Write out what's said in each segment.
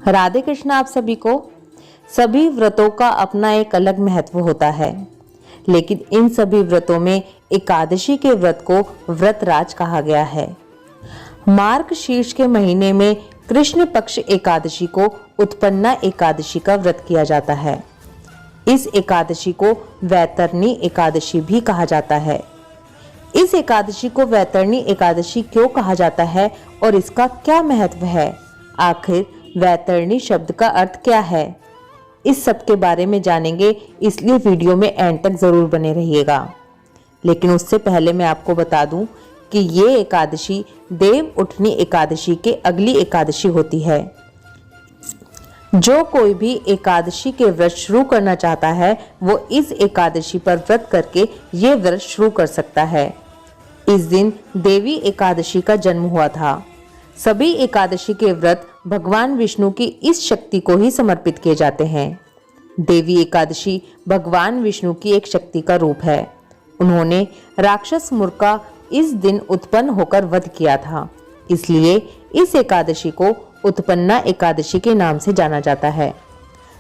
राधे कृष्ण आप सभी को। सभी व्रतों का अपना एक अलग महत्व होता है, लेकिन इन सभी व्रतों में एकादशी के व्रत को व्रतराज कहा गया है। मार्गशीर्ष के महीने में कृष्ण पक्ष एकादशी को उत्पन्ना एकादशी का व्रत किया जाता है। इस एकादशी को वैतरणी एकादशी भी कहा जाता है। इस एकादशी को वैतरणी एकादशी क्यों कहा जाता है और इसका क्या महत्व है? आखिर वैतरणी शब्द का अर्थ क्या है? इस सब के बारे में जानेंगे, इसलिए वीडियो में एंड तक जरूर बने रहिएगा। लेकिन उससे पहले मैं आपको बता दूं कि ये एकादशी देव उठनी एकादशी के अगली एकादशी होती है। जो कोई भी एकादशी के व्रत शुरू करना चाहता है वो इस एकादशी पर व्रत करके ये व्रत शुरू कर सकता है। इस दिन देवी एकादशी का जन्म हुआ था। सभी एकादशी के व्रत भगवान विष्णु की इस शक्ति को ही समर्पित किए जाते हैं। देवी एकादशी भगवान विष्णु की एक शक्ति का रूप है। उन्होंने राक्षस मुर का इस दिन उत्पन्न होकर वध किया था, इसलिए इस एकादशी को उत्पन्ना एकादशी के नाम से जाना जाता है।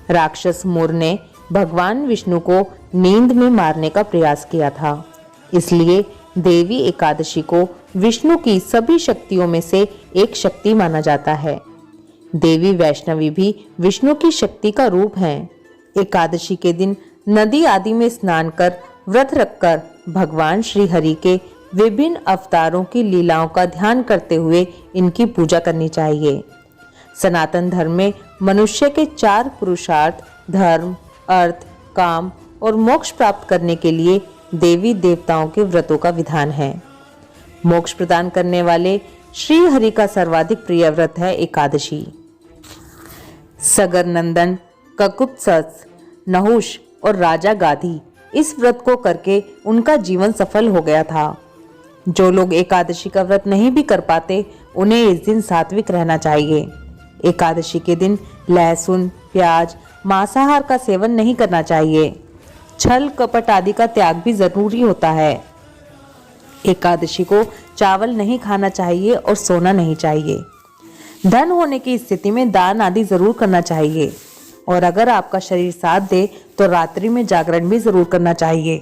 राक्षस मुर ने भगवान विष्णु को नींद में मारने का प्रयास किया था, इसलिए देवी एकादशी को विष्णु की सभी शक्तियों में से एक शक्ति माना जाता है। देवी वैष्णवी भी विष्णु की शक्ति का रूप है। एकादशी के दिन नदी आदि में स्नान कर व्रत रखकर भगवान श्री हरि के विभिन्न अवतारों की लीलाओं का ध्यान करते हुए इनकी पूजा करनी चाहिए। सनातन धर्म में मनुष्य के 4 पुरुषार्थ धर्म, अर्थ, काम और मोक्ष प्राप्त करने के लिए देवी देवताओं के व्रतों का विधान है। मोक्ष प्रदान करने वाले श्री हरि का सर्वाधिक प्रिय व्रत है एकादशी। सगर नंदन, ककुत्सस, नहुष और राजा गाधी इस व्रत को करके उनका जीवन सफल हो गया था। जो लोग एकादशी का व्रत नहीं भी कर पाते उन्हें इस दिन सात्विक रहना चाहिए। एकादशी के दिन लहसुन, प्याज, मांसाहार का सेवन नहीं करना चाहिए। छल कपट आदि का त्याग भी जरूरी होता है। एकादशी को चावल नहीं खाना चाहिए और सोना नहीं चाहिए। धन होने की स्थिति में दान आदि जरूर करना चाहिए, और अगर आपका शरीर साथ दे तो रात्रि में जागरण भी जरूर करना चाहिए।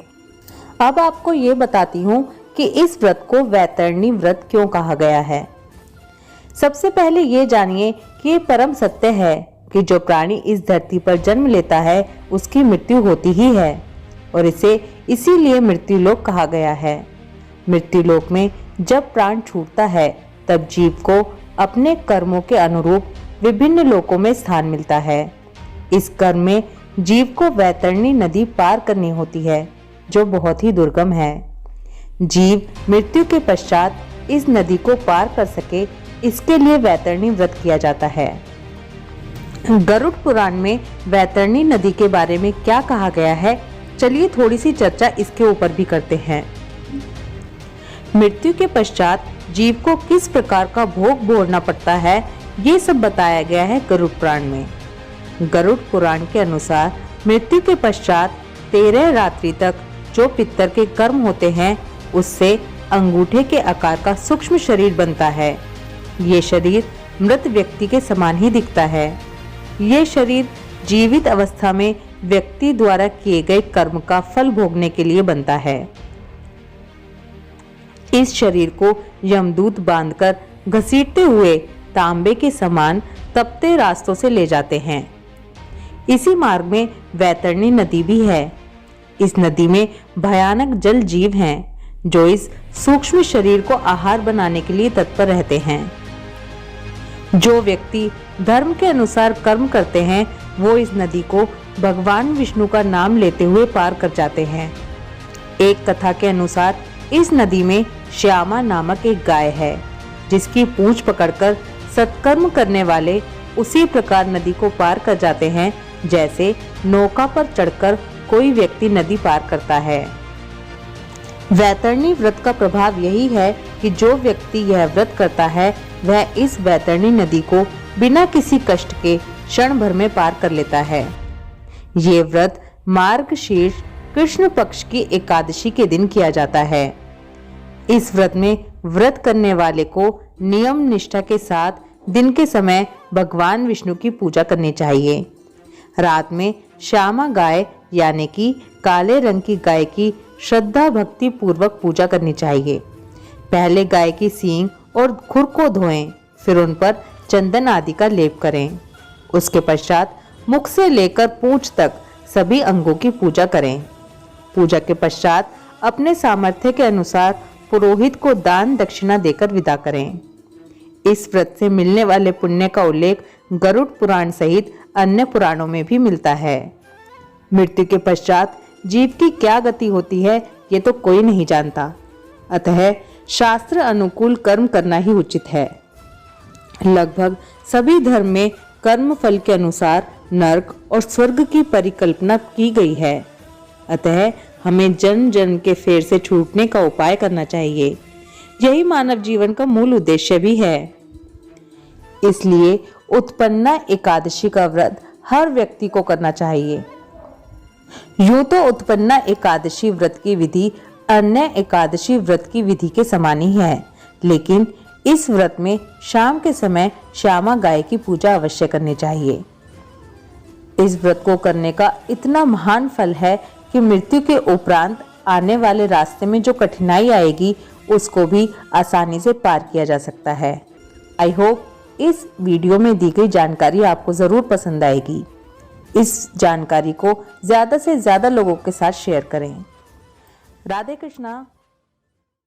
अब आपको ये बताती हूँ कि इस व्रत को वैतरणी व्रत क्यों कहा गया है। सबसे पहले ये जानिए कि ये परम सत्य है कि जो प्राणी इस धरती पर जन्म लेता है उसकी मृत्यु होती ही है, और इसे इसीलिए मृत्युलोक कहा गया है। मृत्युलोक में जब प्राण छूटता है तब जीव को अपने कर्मों के अनुरूप विभिन्न लोकों में स्थान मिलता है। इस कर्म में जीव को वैतरणी नदी पार करनी होती है, जो बहुत ही दुर्गम है। जीव मृत्यु के पश्चात इस नदी को पार कर सके, इसके लिए वैतरणी व्रत किया जाता है। गरुड़ पुराण में वैतरणी नदी के बारे में क्या कहा गया है, चलिए थोड़ी सी चर्चा इसके ऊपर भी करते हैं। मृत्यु के पश्चात जीव को किस प्रकार का भोग भोगना पड़ता है, ये सब बताया गया है गरुड़ पुराण में। गरुड़ पुराण के अनुसार मृत्यु के पश्चात 13 रात्रि तक जो पितर के कर्म होते हैं उससे अंगूठे के आकार का सूक्ष्म शरीर बनता है। ये शरीर मृत व्यक्ति के समान ही दिखता है। ये शरीर जीवित अवस्था में व्यक्ति द्वारा किए गए कर्म का फल भोगने के लिए बनता है। इस शरीर को यमदूत बांधकर घसीटते हुए तांबे के समान तपते रास्तों से ले जाते हैं। इसी मार्ग में वैतरणी नदी भी है। इस नदी में भयानक जल जीव हैं जो इस सूक्ष्म शरीर को आहार बनाने के लिए तत्पर रहते हैं। जो व्यक्ति धर्म के अनुसार कर्म करते हैं वो इस नदी को भगवान विष्णु का नाम लेते हुए पार कर जाते हैं। एक कथा के अनुसार इस नदी में श्यामा नामक एक गाय है, जिसकी पूंछ पकड़कर सत्कर्म करने वाले उसी प्रकार नदी को पार कर जाते हैं जैसे नौका पर चढ़कर कोई व्यक्ति नदी पार करता है। वैतरणी व्रत का प्रभाव यही है कि जो व्यक्ति यह व्रत करता है वह इस वैतरणी नदी को बिना किसी कष्ट के क्षण भर में पार कर लेता है। ये व्रत मार्गशीर्ष कृष्ण पक्ष की एकादशी के दिन किया जाता है। इस व्रत में व्रत करने वाले को नियम निष्ठा के साथ दिन के समय भगवान विष्णु की पूजा करनी चाहिए। रात में श्यामा गाय यानी कि काले रंग की गाय की श्रद्धा भक्ति पूर्वक पूजा करनी चाहिए। पहले गाय की सींग और खुर को धोएं, फिर उन पर चंदन आदि का लेप करें। उसके पश्चात मुख से लेकर पूंछ तक सभी अंगों की पूजा करें। पूजा के पश्चात अपने सामर्थ्य के अनुसार पुरोहित को दान दक्षिणा देकर विदा करें। इस व्रत से मिलने वाले पुण्य का उल्लेख गरुड़ पुराण सहित अन्य पुराणों में भी मिलता है। मृत्यु के पश्चात जीव की क्या गति होती है ये तो कोई नहीं जानता, अतः शास्त्र अनुकूल कर्म करना ही उचित है। लगभग सभी धर्म में कर्म फल के अनुसार नरक और स्वर्ग की परिकल्पना की गई है, अतः हमें जन्म जन्म के फेर से छूटने का उपाय करना चाहिए। यही मानव जीवन का मूल उद्देश्य भी है। इसलिए उत्पन्ना एकादशी का व्रत हर व्यक्ति को करना चाहिए। यूं तो उत्पन्ना एकादशी व्रत की विधि अन्य एकादशी व्रत की विधि के समान ही है, लेकिन इस व्रत में शाम के समय श्यामा गाय की पूजा अवश्य करनी चाहिए। इस व्रत को करने का इतना महान फल है कि मृत्यु के उपरांत आने वाले रास्ते में जो कठिनाई आएगी उसको भी आसानी से पार किया जा सकता है। आई होप इस वीडियो में दी गई जानकारी आपको जरूर पसंद आएगी। इस जानकारी को ज्यादा से ज्यादा लोगों के साथ शेयर करें। राधे कृष्णा।